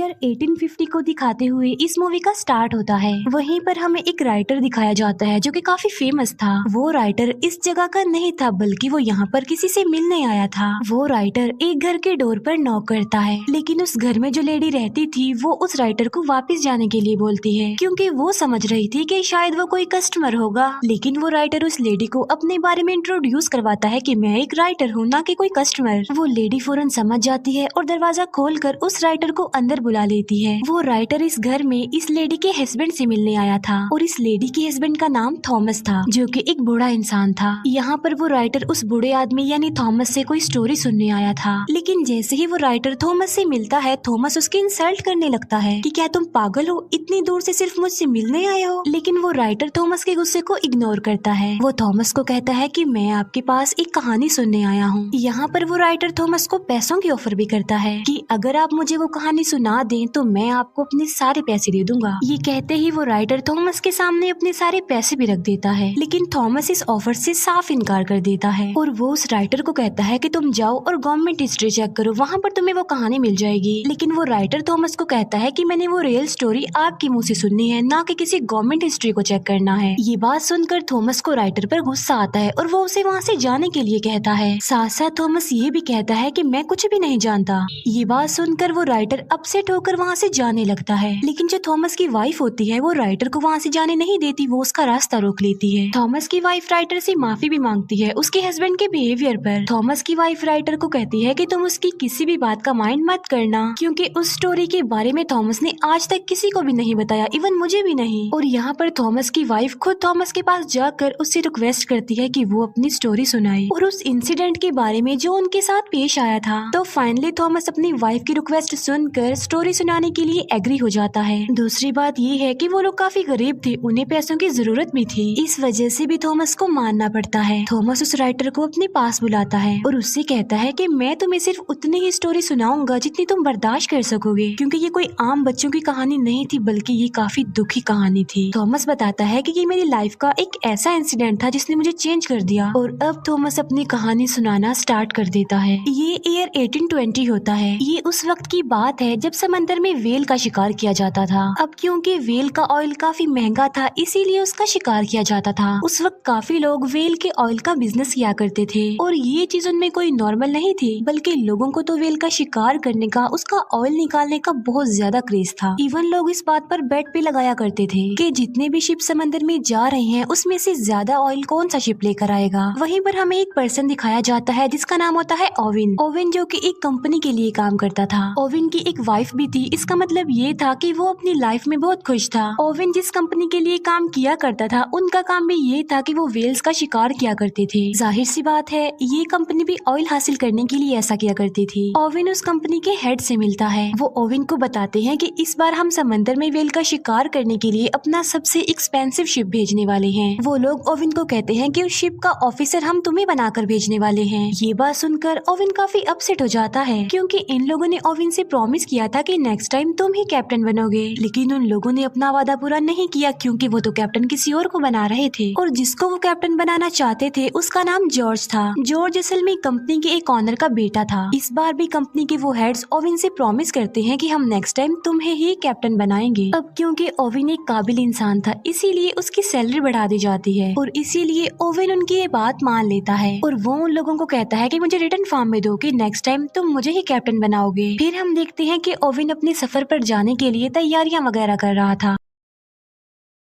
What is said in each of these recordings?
Year 1850 को दिखाते हुए इस मूवी का स्टार्ट होता है। वहीं पर हमें एक राइटर दिखाया जाता है जो कि काफी फेमस था। वो राइटर इस जगह का नहीं था बल्कि वो यहाँ पर किसी से मिलने आया था। वो राइटर एक घर के डोर पर नॉक करता है, लेकिन उस घर में जो लेडी रहती थी वो उस राइटर को वापस जाने के लिए बोलती है, क्योंकि वो समझ रही थी कि शायद वो कोई कस्टमर होगा। लेकिन वो राइटर उस लेडी को अपने बारे में इंट्रोड्यूस करवाता है कि मैं एक राइटर हूँ, ना कि कोई कस्टमर। वो लेडी फौरन समझ जाती है और दरवाजा खोलकर उस राइटर को अंदर बुला लेती है। वो राइटर इस घर में इस लेडी के हस्बैंड से मिलने आया था और इस लेडी के हस्बैंड का नाम थॉमस था, जो कि एक बूढ़ा इंसान था। यहाँ पर वो राइटर उस बूढ़े आदमी यानी थॉमस से कोई स्टोरी सुनने आया था, लेकिन जैसे ही वो राइटर थॉमस से मिलता है, थॉमस उसकी इंसल्ट करने लगता है कि क्या तुम पागल हो, इतनी दूर से सिर्फ मुझसे मिलने आए हो। लेकिन वो राइटर थॉमस के गुस्से को इग्नोर करता है। वो थॉमस को कहता है कि मैं आपके पास एक कहानी सुनने आया हूँ। यहाँ पर वो राइटर थॉमस को पैसों की ऑफर भी करता है कि अगर आप मुझे वो कहानी सुना दें तो मैं आपको अपने सारे पैसे दे दूंगा। ये कहते ही वो राइटर थॉमस के सामने अपने सारे पैसे भी रख देता है, लेकिन थॉमस इस ऑफर से साफ इनकार कर देता है और वो उस राइटर को कहता है कि तुम जाओ और गवर्नमेंट हिस्ट्री चेक करो, वहाँ पर तुम्हें वो कहानी मिल जाएगी। लेकिन वो राइटर थॉमस को कहता है कि मैंने वो रियल स्टोरी आपके मुँह से सुननी है, ना कि किसी गवर्नमेंट हिस्ट्री को चेक करना है। ये बात सुनकर थॉमस को राइटर पर गुस्सा आता है और वो उसे वहाँ से जाने के लिए कहता है। साथ साथ थॉमस ये भी कहता है कि मैं कुछ भी नहीं जानता। ये बात सुनकर वो राइटर अपसेट होकर वहाँ से जाने लगता है, लेकिन जो थॉमस की वाइफ होती है वो राइटर को वहाँ से जाने नहीं देती, वो उसका रास्ता रोक लेती है। थॉमस की वाइफ राइटर से माफी भी मांगती है उसके हस्बैंड के बिहेवियर पर। थॉमस की वाइफ राइटर को कहती है कि तुम उसकी किसी भी बात का माइंड मत करना, क्योंकि उस स्टोरी के बारे में थॉमस ने आज तक किसी को भी नहीं बताया, इवन मुझे भी नहीं। और यहाँ पर थॉमस की वाइफ खुद थॉमस के पास जाकर उससे रिक्वेस्ट करती है कि वो अपनी स्टोरी सुनाए और उस इंसिडेंट के बारे में जो उनके साथ पेश आया था। तो फाइनली थॉमस अपनी वाइफ की रिक्वेस्ट सुनकर स्टोरी सुनाने के लिए एग्री हो जाता है। दूसरी बात ये है कि वो लोग काफी गरीब थे, उन्हें पैसों की जरूरत भी थी, इस वजह से भी थॉमस को मानना पड़ता है। थॉमस उस राइटर को अपने पास बुलाता है और उससे कहता है कि मैं तुम्हें सिर्फ उतनी ही स्टोरी सुनाऊंगा जितनी तुम बर्दाश्त कर सकोगे, क्योंकि ये कोई आम बच्चों की कहानी नहीं थी बल्कि ये काफी दुखी कहानी थी। थॉमस बताता है कि ये मेरी लाइफ का एक ऐसा इंसिडेंट था जिसने मुझे चेंज कर दिया। और अब थॉमस अपनी कहानी सुनाना स्टार्ट कर देता है। ये ईयर 1820 होता है। ये उस वक्त की बात है जब समंदर में वेल का शिकार किया जाता था। अब क्योंकि वेल का ऑयल काफी महंगा था इसीलिए उसका शिकार किया जाता था। उस वक्त काफी लोग वेल के ऑयल का बिजनेस किया करते थे और ये चीज उनमें कोई नॉर्मल नहीं थी, बल्कि लोगों को तो वेल का शिकार करने का, उसका ऑयल निकालने का बहुत ज्यादा क्रेज था। इवन लोग इस बात पर बेट भी लगाया करते थे कि जितने भी शिप समंदर में जा रहे हैं उसमें से ज्यादा ऑयल कौन सा शिप लेकर आएगा। वहीं पर हमें एक पर्सन दिखाया जाता है जिसका नाम होता है ओवेन। ओवेन जो कि एक कंपनी के लिए काम करता था। ओवेन की एक वाइफ भी थी, इसका मतलब ये था कि वो अपनी लाइफ में बहुत खुश था। ओवेन जिस कंपनी के लिए काम किया करता था उनका काम भी ये था कि वो वेल्स का शिकार किया करते थे। जाहिर सी बात है ये कंपनी भी ऑयल हासिल करने के लिए ऐसा किया करती थी। ओवेन उस कंपनी के हेड से मिलता है। वो ओवेन को बताते हैं कि इस बार हम समंदर में वेल का शिकार करने के लिए अपना सबसे एक्सपेंसिव शिप भेजने वाले हैं। वो लोग ओवेन को कहते हैं कि उस शिप का ऑफिसर हम तुम्हें बनाकर भेजने वाले हैं। ये बात सुनकर ओवेन काफी अपसेट हो जाता है, क्योंकि इन लोगों ने ओवेन से प्रॉमिस किया था कि नेक्स्ट टाइम तुम ही कैप्टन बनोगे, लेकिन उन लोगों ने अपना वादा पूरा नहीं किया क्योंकि वो तो कैप्टन किसी और को बना रहे थे और जिसको वो कैप्टन बनाना चाहते थे उसका नाम जॉर्ज था। जॉर्ज असल में कंपनी के एक ऑनर का बेटा था। इस बार भी कंपनी के वो हेड्स ओवेन से प्रॉमिस करते हैं कि हम नेक्स्ट टाइम तुम्हें ही कैप्टन बनाएंगे। अब क्योंकि ओवेन एक काबिल इंसान था इसीलिए उसकी सैलरी बढ़ा दी जाती है और इसीलिए ओवेन उनकी ये बात मान लेता है और वो उन लोगों को कहता है कि मुझे रिटर्न फॉर्म में दो कि नेक्स्ट टाइम तुम मुझे ही कैप्टन बनाओगे। फिर हम देखते हैं कि ओवेन अपने सफर पर जाने के लिए तैयारियां वगैरह कर रहा था।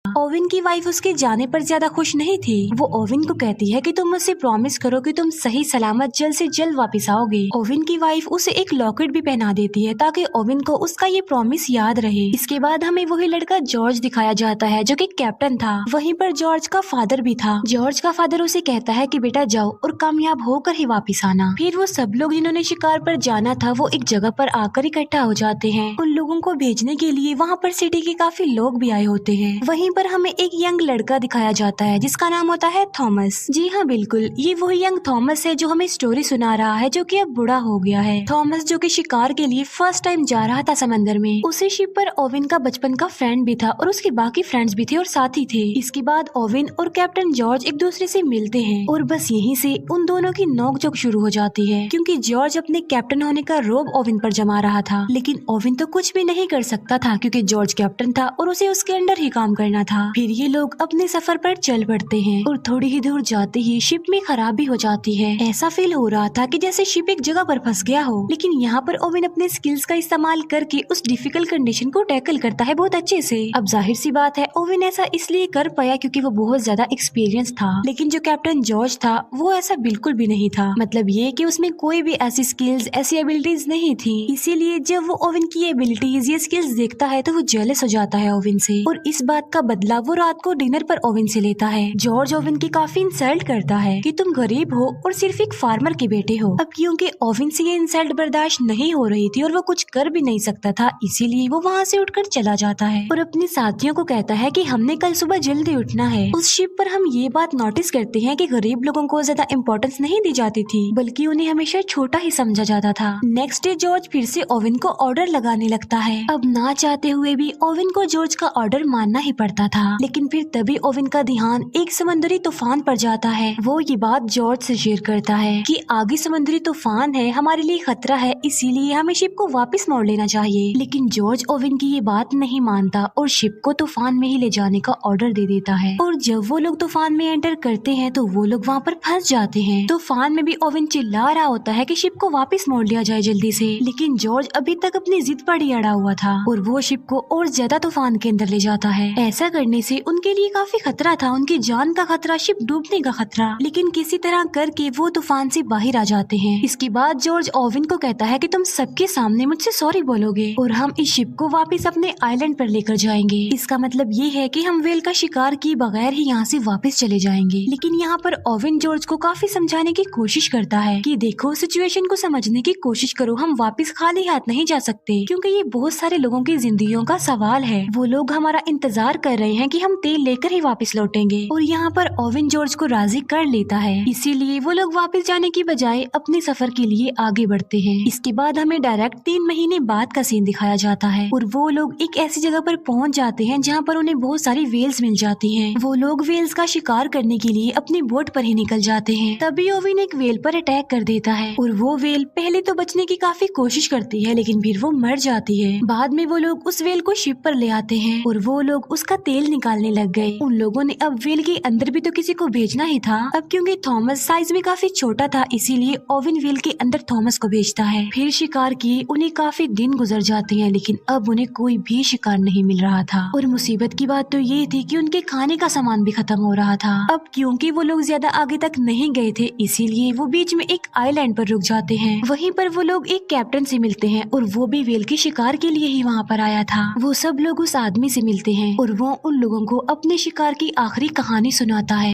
ओवेन की वाइफ उसके जाने पर ज्यादा खुश नहीं थी। वो ओवेन को कहती है कि तुम मुझसे प्रॉमिस करो कि तुम सही सलामत जल्द से जल्द वापस आओगे। ओवेन की वाइफ उसे एक लॉकेट भी पहना देती है ताकि ओवेन को उसका ये प्रॉमिस याद रहे। इसके बाद हमें वही लड़का जॉर्ज दिखाया जाता है जो कि कैप्टन था। वहीं पर जॉर्ज का फादर भी था। जॉर्ज का फादर उसे कहता है कि बेटा जाओ और कामयाब होकर ही वापस आना। फिर वो सब लोग जिन्होंने शिकार पर जाना था वो एक जगह पर आकर इकट्ठा हो जाते हैं। उन लोगों को भेजने के लिए वहाँ पर सिटी के काफी लोग भी आए होते हैं। वहीं पर पर हमें एक यंग लड़का दिखाया जाता है जिसका नाम होता है थॉमस। जी हाँ बिल्कुल, ये वही यंग थॉमस है जो हमें स्टोरी सुना रहा है, जो कि अब बूढ़ा हो गया है। थॉमस जो कि शिकार के लिए फर्स्ट टाइम जा रहा था समंदर में। उसी शिप पर ओवेन का बचपन का फ्रेंड भी था और उसके बाकी फ्रेंड्स भी थे और साथी थे। इसके बाद ओवेन और कैप्टन जॉर्ज एक दूसरे से मिलते हैं और बस यहीं से उन दोनों की नोकझोंक शुरू हो जाती है, क्योंकि जॉर्ज अपने कैप्टन होने का रोब ओवेन पर जमा रहा था। लेकिन ओवेन तो कुछ भी नहीं कर सकता था क्योंकि जॉर्ज कैप्टन था और उसे उसके अंडर ही काम करना था। फिर ये लोग अपने सफर पर चल पड़ते हैं और थोड़ी ही दूर जाते ही शिप में खराबी हो जाती है। ऐसा फील हो रहा था कि जैसे शिप एक जगह पर फंस गया हो। लेकिन यहाँ पर ओवेन अपने स्किल्स का इस्तेमाल करके उस डिफिकल्ट कंडीशन को टैकल करता है बहुत अच्छे से। अब जाहिर सी बात है ओवेन ऐसा इसलिए कर पाया क्योंकि वो बहुत ज्यादा एक्सपीरियंस था। लेकिन जो कैप्टन जॉर्ज था वो ऐसा बिल्कुल भी नहीं था। मतलब ये कि उसमें कोई भी ऐसी स्किल्स ऐसी एबिलिटीज नहीं थी। इसीलिए जब वो ओवेन की एबिलिटीज ये स्किल्स देखता है तो वो जेलस हो जाता है ओवेन से और इस बात का बदला वो रात को डिनर पर ओवेन से लेता है। जॉर्ज ओवेन की काफी इंसल्ट करता है कि तुम गरीब हो और सिर्फ एक फार्मर के बेटे हो। अब क्योंकि ओवेन से ये इंसल्ट बर्दाश्त नहीं हो रही थी और वो कुछ कर भी नहीं सकता था, इसीलिए वो वहाँ से उठकर चला जाता है और अपने साथियों को कहता है कि हमने कल सुबह जल्दी उठना है। उस शिप पर हम ये बात नोटिस करते हैं कि गरीब लोगों को ज्यादा इम्पोर्टेंस नहीं दी जाती थी, बल्कि उन्हें हमेशा छोटा ही समझा जाता था। नेक्स्ट डे जॉर्ज फिर से ओवेन को ऑर्डर लगाने लगता है। अब ना चाहते हुए भी ओवेन को जॉर्ज का ऑर्डर मानना ही पड़ता था। लेकिन फिर तभी ओवेन का ध्यान एक समुद्री तूफान पर जाता है। वो ये बात जॉर्ज से शेयर करता है कि आगे समुद्री तूफान है, हमारे लिए खतरा है, इसीलिए हमें शिप को वापस मोड़ लेना चाहिए। लेकिन जॉर्ज ओवेन की ये बात नहीं मानता और शिप को तूफान में ही ले जाने का ऑर्डर दे देता है। और जब वो लोग तूफान में एंटर करते हैं तो वो लोग वहाँ पर फंस जाते हैं। तूफान में भी ओवेन चिल्ला रहा होता है कि शिप को वापस मोड़ लिया जाए जल्दी से। लेकिन जॉर्ज अभी तक अपनी जिद पर ही अड़ा हुआ था और वो शिप को और ज्यादा तूफान के अंदर ले जाता है। ऐसा करने से उनके लिए काफी खतरा था, उनकी जान का खतरा, शिप डूबने का खतरा। लेकिन किसी तरह करके वो तूफान से बाहर आ जाते हैं। इसके बाद जॉर्ज ओवेन को कहता है कि तुम सबके सामने मुझसे सॉरी बोलोगे और हम इस शिप को वापस अपने आइलैंड पर लेकर जाएंगे। इसका मतलब ये है कि हम वेल का शिकार किए बगैर ही यहाँ से वापस चले जाएंगे। लेकिन यहाँ पर ओवेन जॉर्ज को काफी समझाने की कोशिश करता है कि देखो, सिचुएशन को समझने की कोशिश करो, हम वापस खाली हाथ नहीं जा सकते क्योंकि ये बहुत सारे लोगों की जिंदगियों का सवाल है। वो लोग हमारा इंतजार कर रहे हैं कि हम तेल लेकर ही वापस लौटेंगे। और यहाँ पर ओवेन जॉर्ज को राजी कर लेता है। इसीलिए वो लोग वापस जाने की बजाय अपने सफर के लिए आगे बढ़ते हैं। इसके बाद हमें डायरेक्ट 3 महीने बाद का सीन दिखाया जाता है और वो लोग एक ऐसी जगह पर पहुंच जाते हैं जहाँ पर उन्हें बहुत सारी वेल्स मिल जाती हैं। वो लोग वेल्स का शिकार करने के लिए अपनी बोट पर ही निकल जाते हैं। तभी ओवेन एक वेल पर अटैक कर देता है और वो वेल पहले तो बचने की काफी कोशिश करती है लेकिन फिर वो मर जाती है। बाद में वो लोग उस वेल को शिप पर ले आते हैं और वो लोग उसका तेल निकालने लग गए। उन लोगों ने अब वेल के अंदर भी तो किसी को भेजना ही था। अब क्योंकि थॉमस साइज में काफी छोटा था, इसीलिए ओवेन वेल के अंदर थॉमस को भेजता है। फिर शिकार किए उन्हें काफी दिन गुजर जाते हैं लेकिन अब उन्हें कोई भी शिकार नहीं मिल रहा था। और मुसीबत की बात तो ये थी कि उनके खाने का सामान भी खत्म हो रहा था। अब क्योंकि वो लोग ज्यादा आगे तक नहीं गए थे, इसीलिए वो बीच में एक आइलैंड पर रुक जाते हैं। वहीं पर वो लोग एक कैप्टन से मिलते हैं और वो भी वेल के शिकार के लिए ही वहाँ पर आया था। वो सब लोग उस आदमी से मिलते हैं और वो उन लोगों को अपने शिकार की आखिरी कहानी सुनाता है।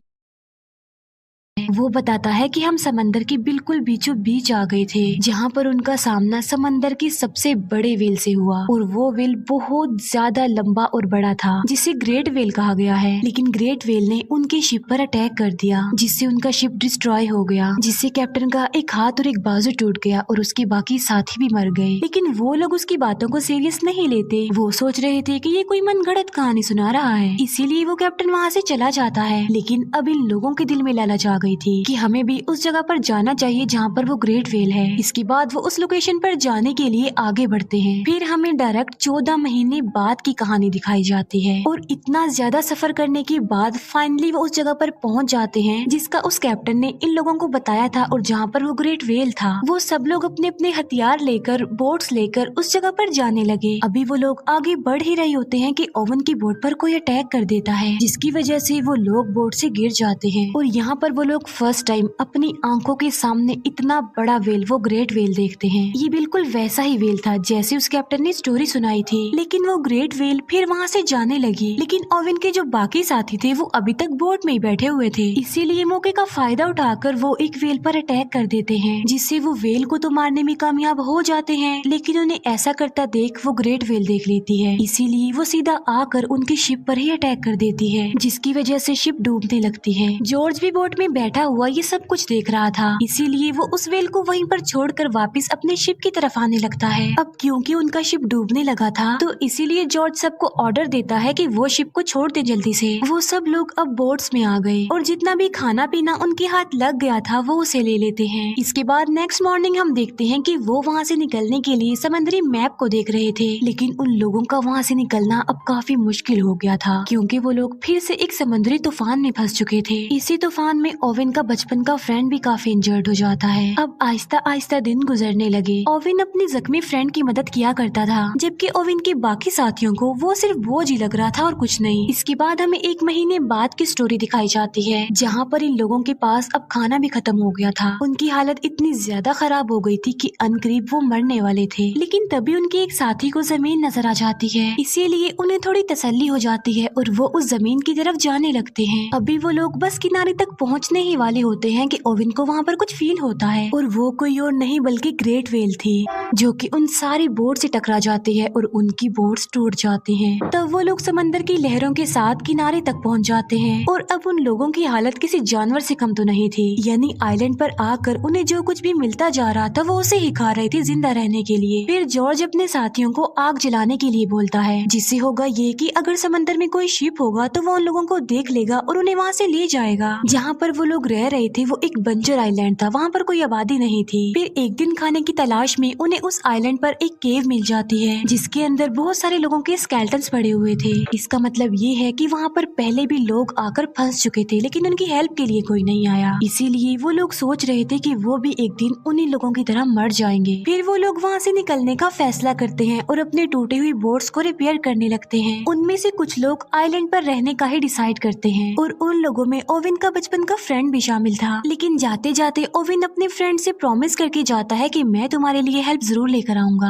वो बताता है कि हम समंदर के बिल्कुल बीचों बीच आ गए थे जहाँ पर उनका सामना समंदर के सबसे बड़े वेल से हुआ और वो वेल बहुत ज्यादा लंबा और बड़ा था जिसे ग्रेट वेल कहा गया है। लेकिन ग्रेट वेल ने उनके शिप पर अटैक कर दिया जिससे उनका शिप डिस्ट्रॉय हो गया, जिससे कैप्टन का एक हाथ और एक बाजू टूट गया और उसके बाकी साथी भी मर गए। लेकिन वो लोग उसकी बातों को सीरियस नहीं लेते। वो सोच रहे थे कि ये कोई मनगढ़ंत कहानी सुना रहा है, इसीलिए वो कैप्टन वहाँ से चला जाता है। लेकिन अब इन लोगों के दिल में लालच आ गई थी कि हमें भी उस जगह पर जाना चाहिए जहाँ पर वो ग्रेट वेल है। इसके बाद वो उस लोकेशन पर जाने के लिए आगे बढ़ते हैं। फिर हमें डायरेक्ट 14 महीने बाद की कहानी दिखाई जाती है और इतना ज्यादा सफर करने के बाद फाइनली वो उस जगह पर पहुँच जाते हैं जिसका उस कैप्टन ने इन लोगों को बताया था और जहाँ पर वो ग्रेट वेल था। वो सब लोग अपने अपने हथियार लेकर, बोट्स लेकर उस जगह पर जाने लगे। अभी वो लोग आगे बढ़ ही रहे होते हैं कि ओवेन की बोट पर कोई अटैक कर देता है जिसकी वजह से वो लोग बोट से गिर जाते हैं और यहाँ पर वो लोग फर्स्ट टाइम अपनी आंखों के सामने इतना बड़ा वेल, वो ग्रेट वेल देखते हैं। ये बिल्कुल वैसा ही वेल था जैसे उस कैप्टन ने स्टोरी सुनाई थी, लेकिन वो ग्रेट वेल फिर वहाँ से जाने लगी। लेकिन ओवेन के जो बाकी साथी थे वो अभी तक बोट में ही बैठे हुए थे, इसीलिए मौके का फायदा उठाकर वो एक वेल पर अटैक कर देते हैं, जिससे वो वेल को तो मारने में कामयाब हो जाते हैं। लेकिन उन्हें ऐसा करता देख वो ग्रेट वेल देख लेती है, इसीलिए वो सीधा आकर उनकी शिप पर ही अटैक कर देती है, जिसकी वजह से शिप डूबने लगती है। जॉर्ज भी बोट में बैठा हुआ ये सब कुछ देख रहा था, इसीलिए वो उस वेल को वहीं पर छोड़कर वापस अपने शिप की तरफ आने लगता है। अब क्योंकि उनका शिप डूबने लगा था तो इसीलिए जॉर्ज सबको ऑर्डर देता है कि वो शिप को छोड़ दे जल्दी से। वो सब लोग अब बोट्स में आ गए और जितना भी खाना पीना उनके हाथ लग गया था वो उसे ले लेते हैं। इसके बाद नेक्स्ट मॉर्निंग हम देखते हैं कि वो वहाँ से निकलने के लिए समुद्री मैप को देख रहे थे, लेकिन उन लोगों का वहाँ से निकलना अब काफी मुश्किल हो गया था, क्योंकि वो लोग फिर से एक समुद्री तूफान में फंस चुके थे। इसी तूफान में ओवेन का बचपन का फ्रेंड भी काफी इंजर्ड हो जाता है। अब आहिस्ता आहिस्ता दिन गुजरने लगे। ओवेन अपनी जख्मी फ्रेंड की मदद किया करता था, जबकि ओवेन के बाकी साथियों को वो सिर्फ बोझ ही लग रहा था और कुछ नहीं। इसके बाद हमें 1 महीने बाद की स्टोरी दिखाई जाती है, जहाँ पर इन लोगों के पास अब खाना भी खत्म हो गया था। उनकी हालत इतनी ज्यादा खराब हो गई थी कि अनकरीब वो मरने वाले थे, लेकिन तभी उनके एक साथी को जमीन नजर आ जाती है, इसीलिए उन्हें थोड़ी तसल्ली हो जाती है और वो उस जमीन की तरफ जाने लगते हैं। अभी वो लोग बस किनारे तक पहुँचने ही वाले होते हैं कि ओवेन को वहाँ पर कुछ फील होता है, और वो कोई और नहीं बल्कि ग्रेट वेल थी, जो कि उन सारी बोट से टकरा जाती है और उनकी बोट्स टूट जाती हैं। तब वो लोग समंदर की लहरों के साथ किनारे तक पहुंच जाते हैं, और अब उन लोगों की हालत किसी जानवर से कम तो नहीं थी। यानी आइलैंड पर आकर उन्हें जो कुछ भी मिलता जा रहा था वो उसे ही खा रहे थे जिंदा रहने के लिए। फिर जॉर्ज अपने साथियों को आग जलाने के लिए बोलता है, जिससे होगा ये कि अगर समंदर में कोई शिप होगा तो वो उन लोगों को देख लेगा और उन्हें वहाँ से ले जाएगा। जहाँ पर वो लोग रह रहे थे वो एक बंजर आइलैंड था, वहाँ पर कोई आबादी नहीं थी। फिर एक दिन खाने की तलाश में उन्हें उस आइलैंड पर एक केव मिल जाती है, जिसके अंदर बहुत सारे लोगों के स्केलेटन्स पड़े हुए थे। इसका मतलब ये है कि वहाँ पर पहले भी लोग आकर फंस चुके थे, लेकिन उनकी हेल्प के लिए कोई नहीं आया। इसीलिए वो लोग सोच रहे थे कि वो भी एक दिन उन्हीं लोगों की तरह मर जाएंगे। फिर वो लोग वहाँ से निकलने का फैसला करते हैं और अपने टूटी हुई बोट्स को रिपेयर करने लगते हैं। उनमें से कुछ लोग आइलैंड पर रहने का ही डिसाइड करते हैं, और उन लोगों में ओवेन का बचपन का फ्रेंड भी शामिल था। लेकिन जाते जाते ओवेन अपने फ्रेंड से प्रॉमिस करके जाता है कि मैं तुम्हारे लिए हेल्प जरूर लेकर आऊंगा।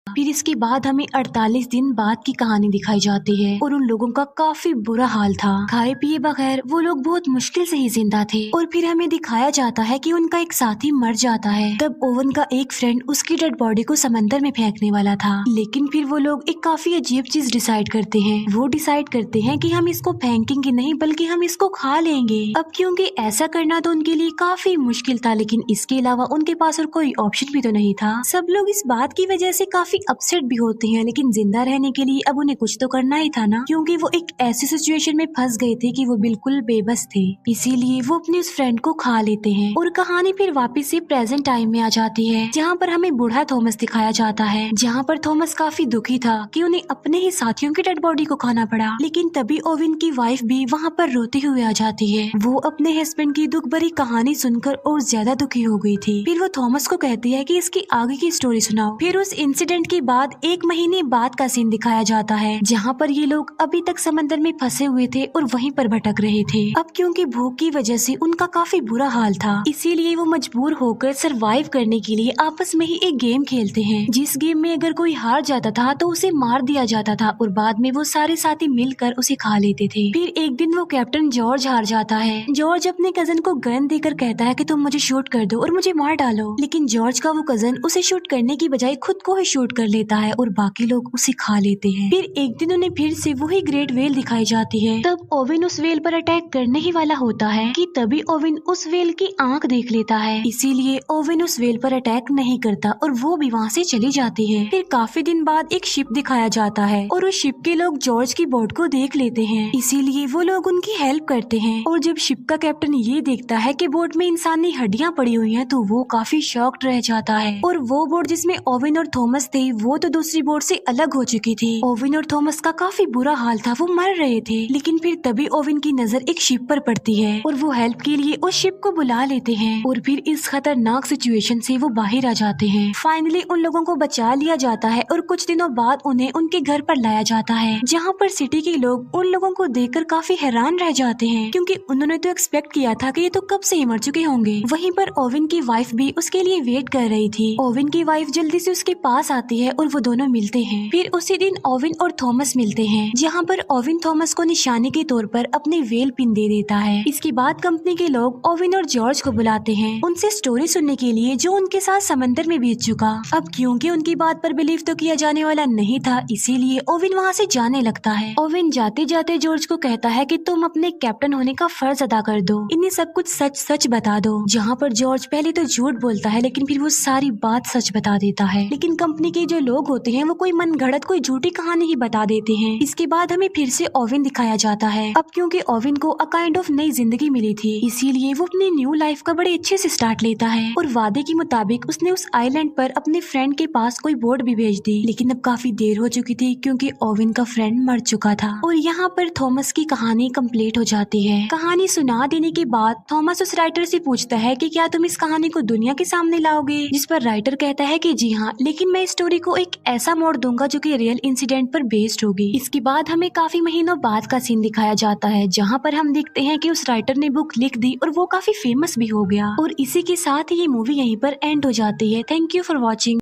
फिर इसके बाद हमें 48 दिन बाद की कहानी दिखाई जाती है, और उन लोगों का काफी बुरा हाल था। खाए पिए बगैर वो लोग बहुत मुश्किल से ही जिंदा थे। और फिर हमें दिखाया जाता है कि उनका एक साथी मर जाता है। तब ओवन का एक फ्रेंड उसकी डेड बॉडी को समंदर में फेंकने वाला था, लेकिन फिर वो लोग एक काफी अजीब चीज डिसाइड करते हैं। वो डिसाइड करते हैं कि हम इसको फेंकेंगे नहीं बल्कि हम इसको खा लेंगे। अब क्योंकि ऐसा करना तो उनके लिए काफी मुश्किल था, लेकिन इसके अलावा उनके पास और कोई ऑप्शन भी तो नहीं था। सब लोग इस बात की वजह से काफी अपसेट भी होते हैं, लेकिन जिंदा रहने के लिए अब उन्हें कुछ तो करना ही था ना, क्योंकि वो एक ऐसी सिचुएशन में फंस गए थे कि वो बिल्कुल बेबस थे। इसीलिए वो अपने उस फ्रेंड को खा लेते हैं, और कहानी फिर वापस से प्रेजेंट टाइम में आ जाती है, जहाँ पर हमें बूढ़ा थॉमस दिखाया जाता है। जहाँ पर थॉमस काफी दुखी था कि उन्हें अपने ही साथियों की डेड बॉडी को खाना पड़ा। लेकिन तभी ओवेन की वाइफ भी वहाँ पर रोते हुए आ जाती है। वो अपने हस्बैंड की दुख भरी कहानी सुनकर और ज्यादा दुखी हो गई थी। फिर वो थॉमस को कहती है कि इसकी आगे की स्टोरी सुनाओ। फिर उस इंसिडेंट के बाद 1 महीने बाद का सीन दिखाया जाता है, जहाँ पर ये लोग अभी तक समंदर में फंसे हुए थे और वहीं पर भटक रहे थे। अब क्योंकि भूख की वजह से उनका काफी बुरा हाल था, इसीलिए वो मजबूर होकर सरवाइव करने के लिए आपस में ही एक गेम खेलते हैं, जिस गेम में अगर कोई हार जाता था तो उसे मार दिया जाता था, और बाद में वो सारे साथी मिलकर उसे खा लेते थे। फिर एक दिन वो कैप्टन जॉर्ज हार जाता है। जॉर्ज अपने कजन को गन देकर कहता है कि तुम मुझे शूट कर दो और मुझे मार डालो, लेकिन जॉर्ज का वो कजन उसे शूट करने की बजाय खुद को ही शूट कर लेता है और बाकी लोग उसे खा लेते हैं। फिर एक दिन उन्हें फिर से वही ग्रेट वेल दिखाई जाती है। तब ओवेन उस वेल पर अटैक करने ही वाला होता है कि तभी ओवेन उस वेल की आंख देख लेता है, इसीलिए ओवेन उस वेल पर अटैक नहीं करता और वो भी वहाँ से चली जाती है। फिर काफी दिन बाद एक शिप दिखाया जाता है, और उस शिप के लोग जॉर्ज की बोट को देख लेते हैं, इसीलिए वो लोग उनकी हेल्प करते हैं। और जब शिप का कैप्टन ये देखता है कि बोट में इंसानी हड्डियां पड़ी हुई हैं, तो वो काफी शॉक्ड रह जाता है। और वो बोट जिसमें ओवेन और थॉमस थे क्योंकि वो तो दूसरी बोट से अलग हो चुकी थी। ओविन और थॉमस का काफी बुरा हाल था, वो मर रहे थे। लेकिन फिर तभी ओविन की नजर एक शिप पर पड़ती है और वो हेल्प के लिए उस शिप को बुला लेते हैं और फिर इस खतरनाक सिचुएशन से वो बाहर आ जाते हैं। फाइनली उन लोगों को बचा लिया जाता है और कुछ दिनों बाद उन्हें उनके घर पर लाया जाता है, जहाँ पर सिटी के लोग उन लोगों को देखकर काफी हैरान रह जाते हैं, क्योंकि उन्होंने तो एक्सपेक्ट किया था कि ये तो कब से ही मर चुके होंगे। वहीं पर ओविन की वाइफ भी उसके लिए वेट कर रही थी। ओविन की वाइफ जल्दी से उसके पास आती है और वो दोनों मिलते हैं। फिर उसी दिन ओविन और थॉमस मिलते हैं, जहाँ पर ओविन थॉमस को निशाने के तौर पर अपनी वेल पिन दे देता है। इसके बाद कंपनी के लोग ओविन और जॉर्ज को बुलाते हैं उनसे स्टोरी सुनने के लिए, जो उनके साथ समंदर में बीत चुका। अब क्योंकि उनकी बात पर बिलीव तो किया जाने वाला नहीं था, इसीलिए ओविन वहाँ से जाने लगता है। ओविन जाते जाते जॉर्ज को कहता है कि तुम अपने कैप्टन होने का फर्ज अदा कर दो, इन्हें सब कुछ सच सच बता दो। जहाँ पर जॉर्ज पहले तो झूठ बोलता है, लेकिन फिर वो सारी बात सच बता देता है। लेकिन कंपनी के जो लोग होते हैं वो कोई मनगढ़ंत कोई झूठी कहानी ही बता देते हैं। इसके बाद हमें फिर से ओविन दिखाया जाता है। अब क्योंकि ओविन को अ काइंड ऑफ नई जिंदगी मिली थी, इसीलिए वो अपनी न्यू लाइफ का बड़े अच्छे से स्टार्ट लेता है और वादे के मुताबिक उसने उस आइलैंड पर अपने फ्रेंड के पास कोई बोट भी भेज दी। लेकिन अब काफी देर हो चुकी थी, क्योंकि ओविन का फ्रेंड मर चुका था। और यहाँ पर थॉमस की कहानी कंप्लीट हो जाती है। कहानी सुना देने के बाद थॉमस उस राइटर से पूछता है कि क्या तुम इस कहानी को दुनिया के सामने लाओगे, जिस पर राइटर कहता है कि जी हाँ, लेकिन मैं इस स्टोरी को एक ऐसा मोड़ दूंगा जो कि रियल इंसिडेंट पर बेस्ड होगी। इसके बाद हमें काफी महीनों बाद का सीन दिखाया जाता है, जहाँ पर हम देखते हैं कि उस राइटर ने बुक लिख दी और वो काफी फेमस भी हो गया। और इसी के साथ ही ये मूवी यहीं पर एंड हो जाती है। Thank you for watching.